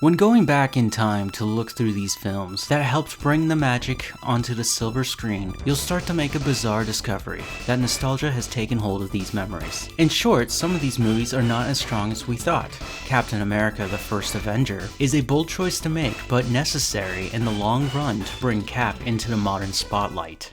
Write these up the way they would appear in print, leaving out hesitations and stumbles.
When going back in time to look through these films that helped bring the magic onto the silver screen, you'll start to make a bizarre discovery that nostalgia has taken hold of these memories. In short, some of these movies are not as strong as we thought. Captain America: The First Avenger is a bold choice to make, but necessary in the long run to bring Cap into the modern spotlight.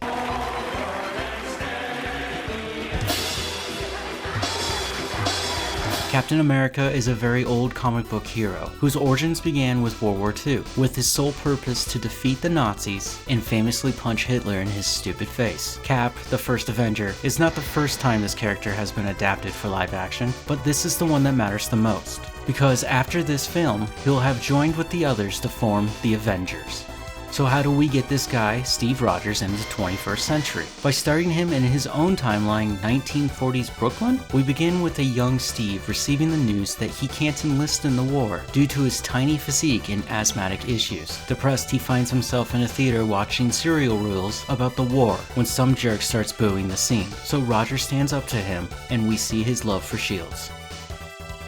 Captain America is a very old comic book hero, whose origins began with World War II, with his sole purpose to defeat the Nazis and famously punch Hitler in his stupid face. Cap, the First Avenger, is not the first time this character has been adapted for live action, but this is the one that matters the most, because after this film, he'll have joined with the others to form the Avengers. So how do we get this guy, Steve Rogers, into the 21st century? By starting him in his own timeline, 1940s Brooklyn? We begin with a young Steve receiving the news that he can't enlist in the war due to his tiny physique and asthmatic issues. Depressed, he finds himself in a theater watching serial reels about the war when some jerk starts booing the scene. So Rogers stands up to him, and we see his love for shields.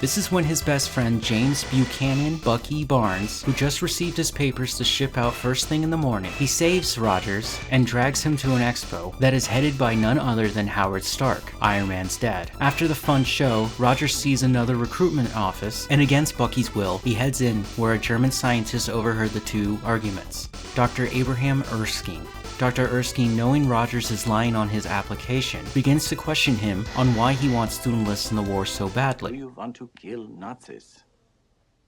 This is when his best friend James Buchanan Bucky Barnes, who just received his papers to ship out first thing in the morning, he saves Rogers and drags him to an expo that is headed by none other than Howard Stark, Iron Man's dad. After the fun show, Rogers sees another recruitment office, and against Bucky's will, he heads in where a German scientist overheard the two arguments. Dr. Abraham Erskine. Dr. Erskine, knowing Rogers is lying on his application, begins to question him on why he wants to enlist in the war so badly. Do you want to kill Nazis?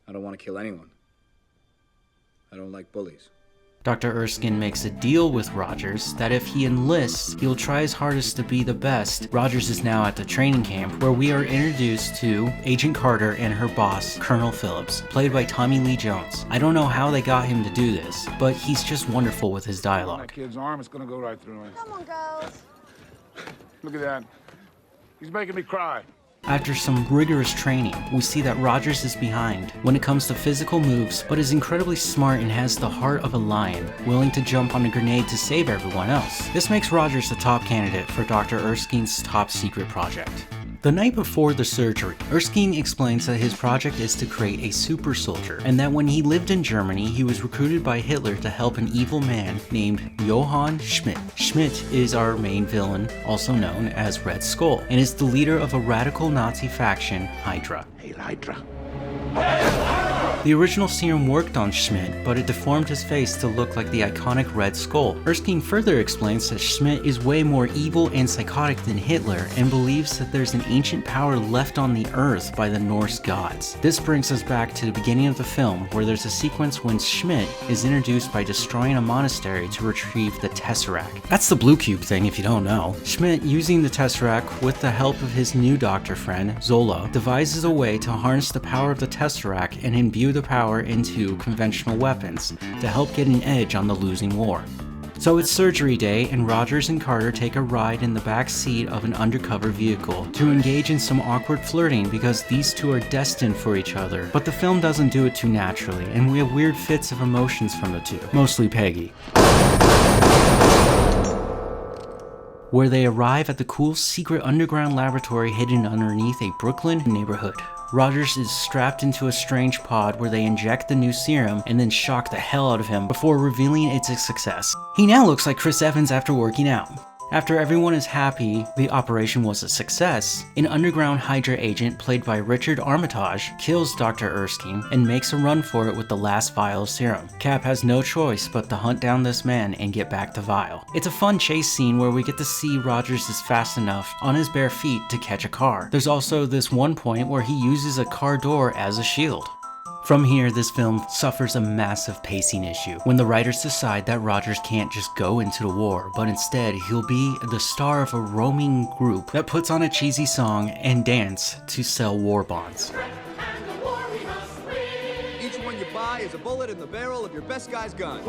I don't want to kill anyone. I don't like bullies. Dr. Erskine makes a deal with Rogers that if he enlists, he'll try his hardest to be the best. Rogers is now at the training camp where we are introduced to Agent Carter and her boss, Colonel Phillips, played by Tommy Lee Jones. I don't know how they got him to do this, but he's just wonderful with his dialogue. That kid's arm is gonna go right through him. Come on, girls. Look at that. He's making me cry. After some rigorous training, we see that Rogers is behind when it comes to physical moves, but is incredibly smart and has the heart of a lion, willing to jump on a grenade to save everyone else. This makes Rogers the top candidate for Dr. Erskine's top secret project. The night before the surgery, Erskine explains that his project is to create a super soldier, and that when he lived in Germany, he was recruited by Hitler to help an evil man named Johann Schmidt. Schmidt is our main villain, also known as Red Skull, and is the leader of a radical Nazi faction, Hydra. Hail Hydra. The original serum worked on Schmidt, but it deformed his face to look like the iconic Red Skull. Erskine further explains that Schmidt is way more evil and psychotic than Hitler, and believes that there's an ancient power left on the earth by the Norse gods. This brings us back to the beginning of the film, where there's a sequence when Schmidt is introduced by destroying a monastery to retrieve the Tesseract. That's the blue cube thing if you don't know. Schmidt, using the Tesseract with the help of his new doctor friend, Zola, devises a way to harness the power of the Tesseract and imbue the power into conventional weapons to help get an edge on the losing war. So it's surgery day, and Rogers and Carter take a ride in the back seat of an undercover vehicle to engage in some awkward flirting because these two are destined for each other. But the film doesn't do it too naturally, and we have weird fits of emotions from the two, mostly Peggy. Where they arrive at the cool secret underground laboratory hidden underneath a Brooklyn neighborhood. Rogers is strapped into a strange pod where they inject the new serum and then shock the hell out of him before revealing it's a success. He now looks like Chris Evans after working out. After everyone is happy the operation was a success, an underground Hydra agent played by Richard Armitage kills Dr. Erskine and makes a run for it with the last vial of serum. Cap has no choice but to hunt down this man and get back to Vial. It's a fun chase scene where we get to see Rogers is fast enough on his bare feet to catch a car. There's also this one point where he uses a car door as a shield. From here, this film suffers a massive pacing issue when the writers decide that Rogers can't just go into the war, but instead he'll be the star of a roaming group that puts on a cheesy song and dance to sell war bonds. Each one you buy is a bullet in the barrel of your best guy's gun.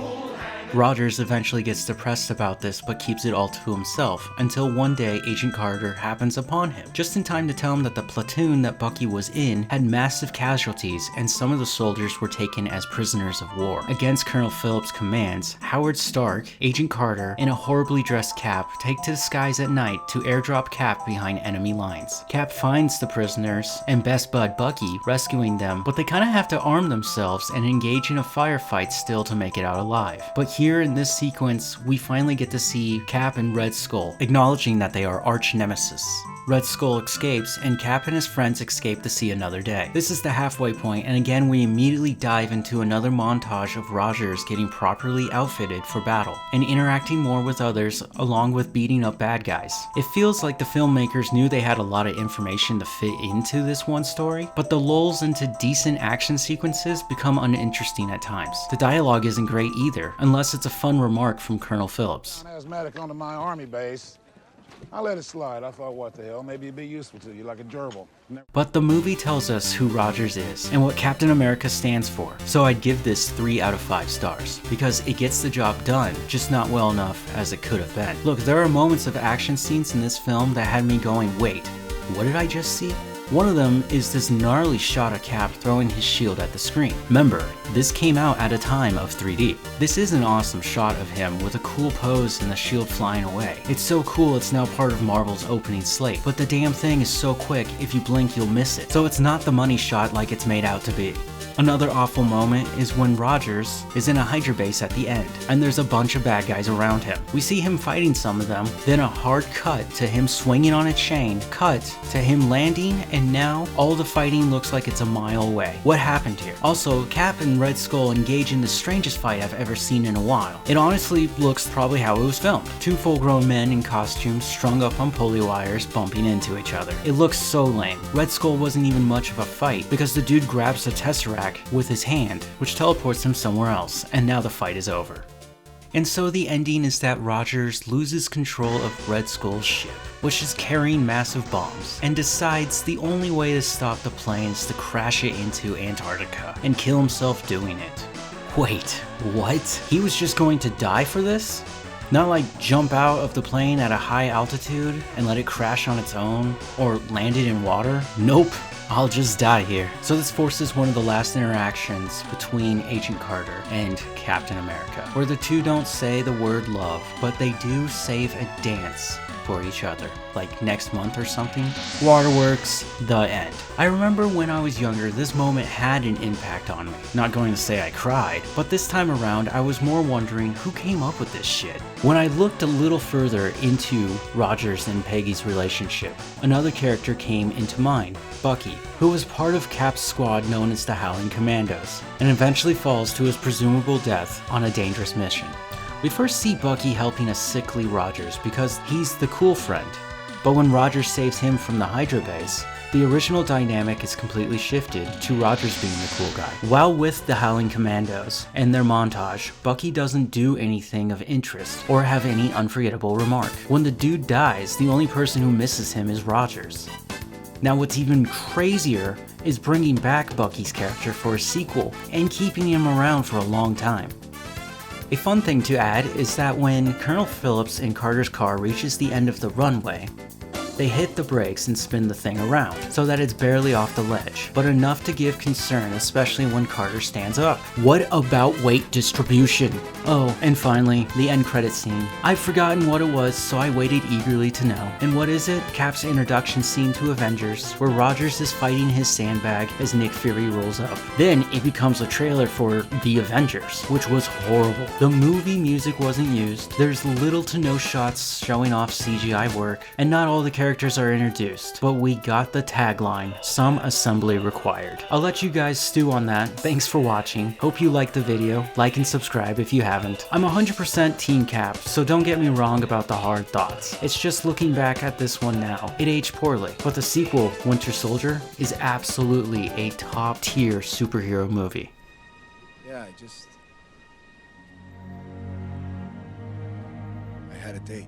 Rogers eventually gets depressed about this but keeps it all to himself until one day Agent Carter happens upon him, just in time to tell him that the platoon that Bucky was in had massive casualties and some of the soldiers were taken as prisoners of war. Against Colonel Phillips' commands, Howard Stark, Agent Carter, and a horribly dressed Cap take to the skies at night to airdrop Cap behind enemy lines. Cap finds the prisoners and best bud Bucky, rescuing them, but they kinda have to arm themselves themselves and engage in a firefight still to make it out alive. But here in this sequence, we finally get to see Cap and Red Skull acknowledging that they are arch nemesis. Red Skull escapes, and Cap and his friends escape to see another day. This is the halfway point, and again we immediately dive into another montage of Rogers getting properly outfitted for battle, and interacting more with others along with beating up bad guys. It feels like the filmmakers knew they had a lot of information to fit into this one story, but the lulls into decent action sequences become uninteresting at times. The dialogue isn't great either, unless it's a fun remark from Colonel Phillips. An asthmatic onto my army base. I let it slide. I thought, what the hell, maybe it'd be useful to you, like a gerbil. But the movie tells us who Rogers is and what Captain America stands for, so I'd give this 3 out of 5 stars, because it gets the job done, just not well enough as it could have been. Look, there are moments of action scenes in this film that had me going, wait, what did I just see? One of them is this gnarly shot of Cap throwing his shield at the screen. Remember, this came out at a time of 3D. This is an awesome shot of him with a cool pose and the shield flying away. It's so cool it's now part of Marvel's opening slate, but the damn thing is so quick if you blink you'll miss it. So it's not the money shot like it's made out to be. Another awful moment is when Rogers is in a Hydra base at the end, and there's a bunch of bad guys around him. We see him fighting some of them, then a hard cut to him swinging on a chain, cut to him landing, and now all the fighting looks like it's a mile away. What happened here? Also, Cap and Red Skull engage in the strangest fight I've ever seen in a while. It honestly looks probably how it was filmed. 2 full-grown men in costumes strung up on pulley wires bumping into each other. It looks so lame. Red Skull wasn't even much of a fight because the dude grabs the Tesseract with his hand, which teleports him somewhere else, and now the fight is over. And so the ending is that Rogers loses control of Red Skull's ship, which is carrying massive bombs, and decides the only way to stop the plane is to crash it into Antarctica and kill himself doing it. Wait, what? He was just going to die for this? Not like jump out of the plane at a high altitude and let it crash on its own, or land it in water? Nope. I'll just die here. So this forces one of the last interactions between Agent Carter and Captain America, where the two don't say the word love, but they do save a dance for each other, like next month or something. Waterworks, the end. I remember when I was younger, this moment had an impact on me. Not going to say I cried, but this time around I was more wondering who came up with this shit. When I looked a little further into Rogers and Peggy's relationship, another character came into mind, Bucky, who was part of Cap's squad known as the Howling Commandos, and eventually falls to his presumable death on a dangerous mission. We first see Bucky helping a sickly Rogers because he's the cool friend, but when Rogers saves him from the Hydra base, the original dynamic is completely shifted to Rogers being the cool guy. While with the Howling Commandos and their montage, Bucky doesn't do anything of interest or have any unforgettable remark. When the dude dies, the only person who misses him is Rogers. Now what's even crazier is bringing back Bucky's character for a sequel and keeping him around for a long time. A fun thing to add is that when Colonel Phillips and Carter's car reaches the end of the runway, they hit the brakes and spin the thing around, so that it's barely off the ledge, but enough to give concern, especially when Carter stands up. What about weight distribution? Oh, and finally, the end credit scene. I've forgotten what it was, so I waited eagerly to know. And what is it? Cap's introduction scene to Avengers, where Rogers is fighting his sandbag as Nick Fury rolls up. Then it becomes a trailer for The Avengers, which was horrible. The movie music wasn't used, there's little to no shots showing off CGI work, and not all the characters are introduced, but we got the tagline, some assembly required. I'll let you guys stew on that. Thanks for watching. Hope you liked the video. Like and subscribe if you haven't. I'm 100% Team Cap, so don't get me wrong about the hard thoughts. It's just looking back at this one now, it aged poorly, but the sequel, Winter Soldier, is absolutely a top tier superhero movie. Yeah, I had a date.